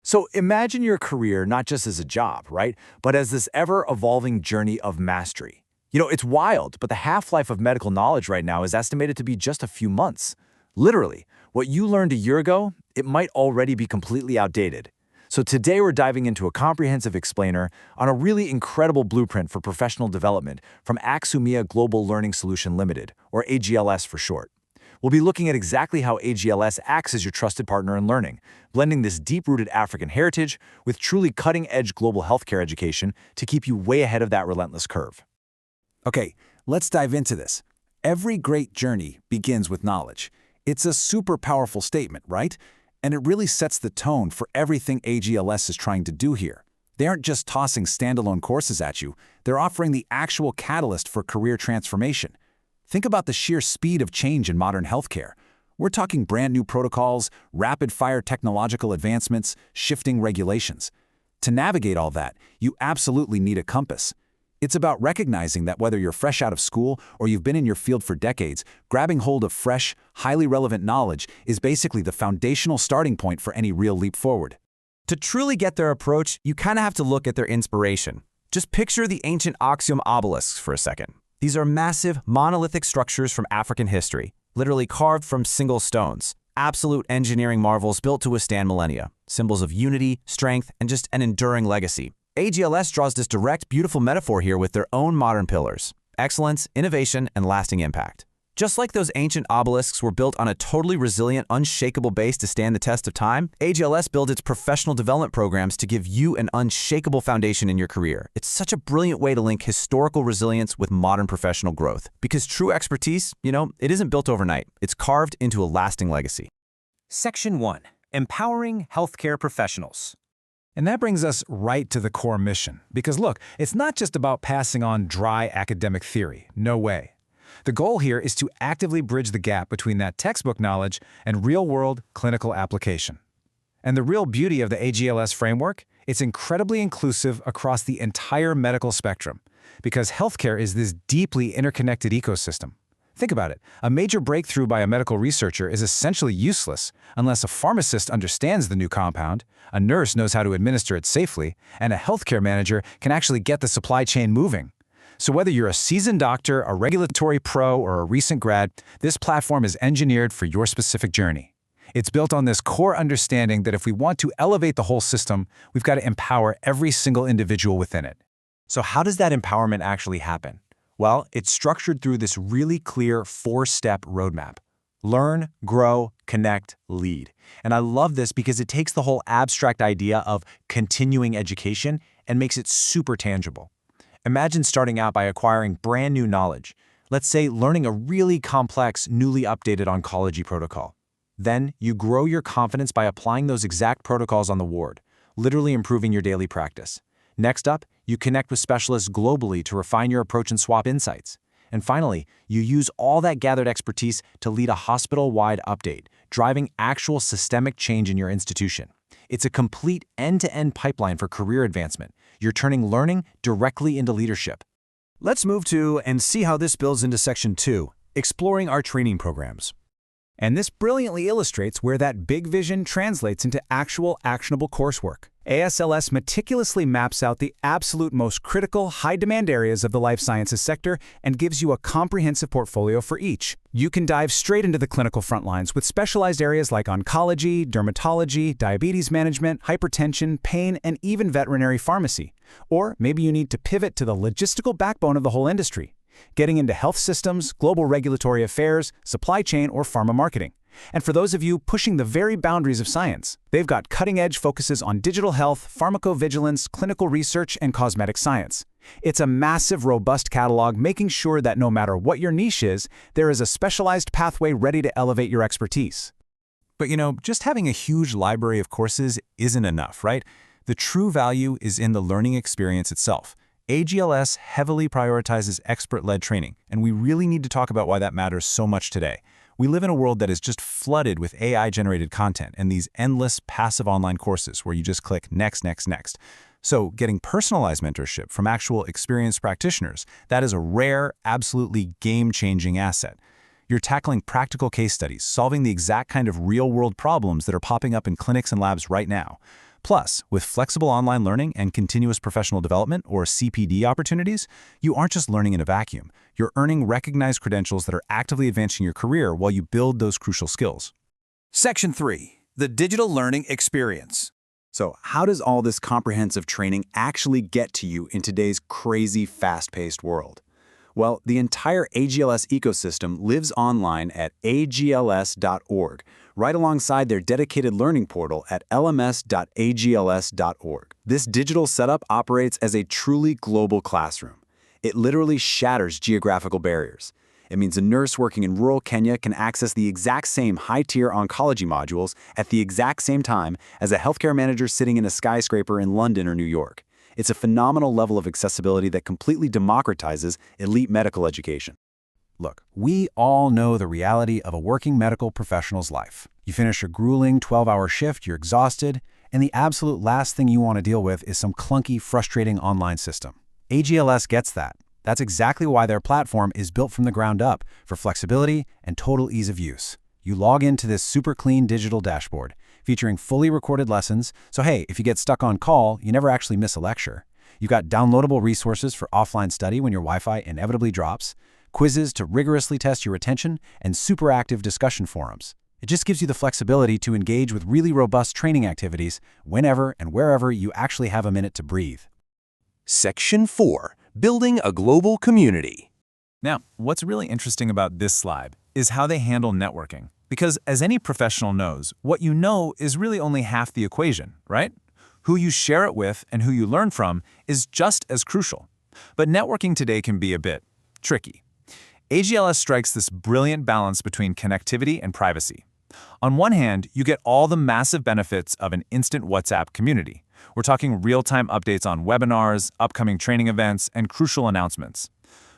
So imagine your career not just as a job, right? But as this ever-evolving journey of mastery. It's wild, but the half-life of medical knowledge right now is estimated to be just a few months. Literally, what you learned a year ago, it might already be completely outdated. So today we're diving into a comprehensive explainer on a really incredible blueprint for professional development from Aksumia Global Learning Solution Limited, or AGLS for short. We'll be looking at exactly how AGLS acts as your trusted partner in learning, blending this deep-rooted African heritage with truly cutting-edge global healthcare education to keep you way ahead of that relentless curve. Okay, let's dive into this. Every great journey begins with knowledge. It's a super powerful statement, right? And it really sets the tone for everything AGLS is trying to do here. They aren't just tossing standalone courses at you, they're offering the actual catalyst for career transformation. Think about the sheer speed of change in modern healthcare. We're talking brand new protocols, rapid-fire technological advancements, shifting regulations. To navigate all that, you absolutely need a compass. It's about recognizing that whether you're fresh out of school or you've been in your field for decades, grabbing hold of fresh, highly relevant knowledge is basically the foundational starting point for any real leap forward. To truly get their approach, you kind of have to look at their inspiration. Just picture the ancient Aksum obelisks for a second. These are massive, monolithic structures from African history, literally carved from single stones. Absolute engineering marvels built to withstand millennia, symbols of unity, strength, and just an enduring legacy. AGLS draws this direct, beautiful metaphor here with their own modern pillars: excellence, innovation, and lasting impact. Just like those ancient obelisks were built on a totally resilient, unshakable base to stand the test of time, AGLS builds its professional development programs to give you an unshakable foundation in your career. It's such a brilliant way to link historical resilience with modern professional growth. Because true expertise, it isn't built overnight. It's carved into a lasting legacy. Section 1. Empowering Healthcare Professionals. And that brings us right to the core mission. Because look, it's not just about passing on dry academic theory. No way. The goal here is to actively bridge the gap between that textbook knowledge and real-world clinical application. And the real beauty of the AGLS framework, it's incredibly inclusive across the entire medical spectrum, because healthcare is this deeply interconnected ecosystem. Think about it. A major breakthrough by a medical researcher is essentially useless unless a pharmacist understands the new compound, a nurse knows how to administer it safely, and a healthcare manager can actually get the supply chain moving. So whether you're a seasoned doctor, a regulatory pro, or a recent grad, this platform is engineered for your specific journey. It's built on this core understanding that if we want to elevate the whole system, we've got to empower every single individual within it. So how does that empowerment actually happen? Well, it's structured through this really clear 4-step roadmap. Learn, grow, connect, lead. And I love this because it takes the whole abstract idea of continuing education and makes it super tangible. Imagine starting out by acquiring brand new knowledge. Let's say learning a really complex, newly updated oncology protocol. Then you grow your confidence by applying those exact protocols on the ward, literally improving your daily practice. Next up, you connect with specialists globally to refine your approach and swap insights. And finally, you use all that gathered expertise to lead a hospital-wide update, driving actual systemic change in your institution. It's a complete end-to-end pipeline for career advancement. You're turning learning directly into leadership. Let's move to and see how this builds into Section 2, exploring our training programs. And this brilliantly illustrates where that big vision translates into actual actionable coursework. ASLS meticulously maps out the absolute most critical, high-demand areas of the life sciences sector and gives you a comprehensive portfolio for each. You can dive straight into the clinical front lines with specialized areas like oncology, dermatology, diabetes management, hypertension, pain, and even veterinary pharmacy. Or maybe you need to pivot to the logistical backbone of the whole industry, getting into health systems, global regulatory affairs, supply chain, or pharma marketing. And for those of you pushing the very boundaries of science, they've got cutting-edge focuses on digital health, pharmacovigilance, clinical research, and cosmetic science. It's a massive, robust catalog making sure that no matter what your niche is, there is a specialized pathway ready to elevate your expertise. But just having a huge library of courses isn't enough, right? The true value is in the learning experience itself. AGLS heavily prioritizes expert-led training, and we really need to talk about why that matters so much today. We live in a world that is just flooded with AI-generated content and these endless passive online courses where you just click next, next, next. So getting personalized mentorship from actual experienced practitioners, that is a rare, absolutely game-changing asset. You're tackling practical case studies, solving the exact kind of real-world problems that are popping up in clinics and labs right now. Plus, with flexible online learning and continuous professional development, or CPD opportunities, you aren't just learning in a vacuum. You're earning recognized credentials that are actively advancing your career while you build those crucial skills. Section 3. The digital learning experience. So, how does all this comprehensive training actually get to you in today's crazy, fast-paced world? Well, the entire AGLS ecosystem lives online at agls.org, right alongside their dedicated learning portal at lms.agls.org. This digital setup operates as a truly global classroom. It literally shatters geographical barriers. It means a nurse working in rural Kenya can access the exact same high-tier oncology modules at the exact same time as a healthcare manager sitting in a skyscraper in London or New York. It's a phenomenal level of accessibility that completely democratizes elite medical education. Look, we all know the reality of a working medical professional's life. You finish a grueling 12-hour shift, you're exhausted, and the absolute last thing you want to deal with is some clunky, frustrating online system. AGLS gets that. That's exactly why their platform is built from the ground up for flexibility and total ease of use. You log into this super clean digital dashboard, featuring fully recorded lessons, so hey, if you get stuck on call, you never actually miss a lecture. You've got downloadable resources for offline study when your Wi-Fi inevitably drops, quizzes to rigorously test your attention, and super active discussion forums. It just gives you the flexibility to engage with really robust training activities whenever and wherever you actually have a minute to breathe. Section 4. Building a global community. Now, what's really interesting about this slide is how they handle networking. Because as any professional knows, what you know is really only half the equation, right? Who you share it with and who you learn from is just as crucial. But networking today can be a bit tricky. AGLS strikes this brilliant balance between connectivity and privacy. On one hand, you get all the massive benefits of an instant WhatsApp community. We're talking real-time updates on webinars, upcoming training events, and crucial announcements.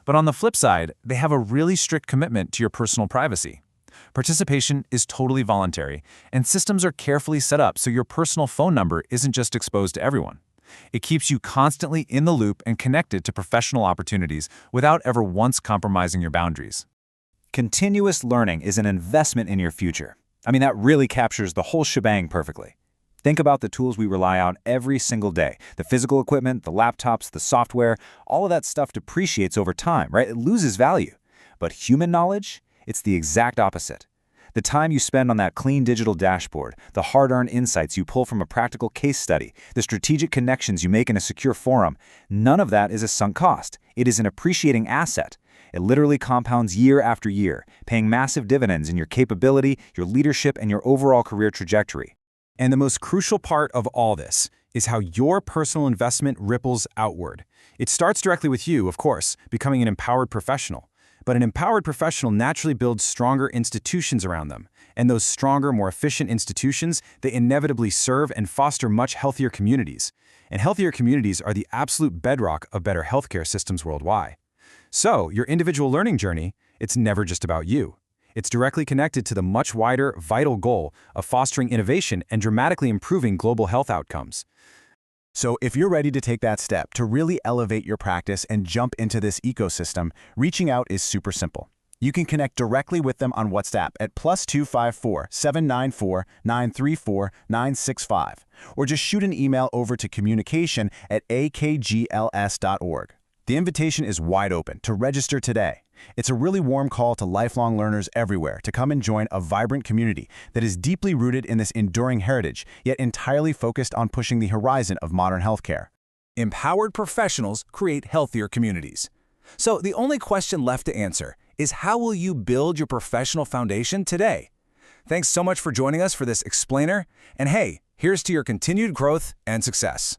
But on the flip side, they have a really strict commitment to your personal privacy. Participation is totally voluntary, and systems are carefully set up so your personal phone number isn't just exposed to everyone. It keeps you constantly in the loop and connected to professional opportunities without ever once compromising your boundaries. Continuous learning is an investment in your future. I mean, that really captures the whole shebang perfectly. Think about the tools we rely on every single day. The physical equipment, the laptops, the software, all of that stuff depreciates over time, right? It loses value. But human knowledge? It's the exact opposite. The time you spend on that clean digital dashboard, the hard-earned insights you pull from a practical case study, the strategic connections you make in a secure forum, none of that is a sunk cost. It is an appreciating asset. It literally compounds year after year, paying massive dividends in your capability, your leadership, and your overall career trajectory. And the most crucial part of all this is how your personal investment ripples outward. It starts directly with you, of course, becoming an empowered professional. But an empowered professional naturally builds stronger institutions around them. And those stronger, more efficient institutions, they inevitably serve and foster much healthier communities. And healthier communities are the absolute bedrock of better healthcare systems worldwide. So, your individual learning journey, it's never just about you. It's directly connected to the much wider, vital goal of fostering innovation and dramatically improving global health outcomes. So if you're ready to take that step to really elevate your practice and jump into this ecosystem, reaching out is super simple. You can connect directly with them on WhatsApp at +254 794 934 965, or just shoot an email over to communication@akgls.org. The invitation is wide open to register today. It's a really warm call to lifelong learners everywhere to come and join a vibrant community that is deeply rooted in this enduring heritage, yet entirely focused on pushing the horizon of modern healthcare. Empowered professionals create healthier communities. So the only question left to answer is, how will you build your professional foundation today? Thanks so much for joining us for this explainer, and hey, here's to your continued growth and success.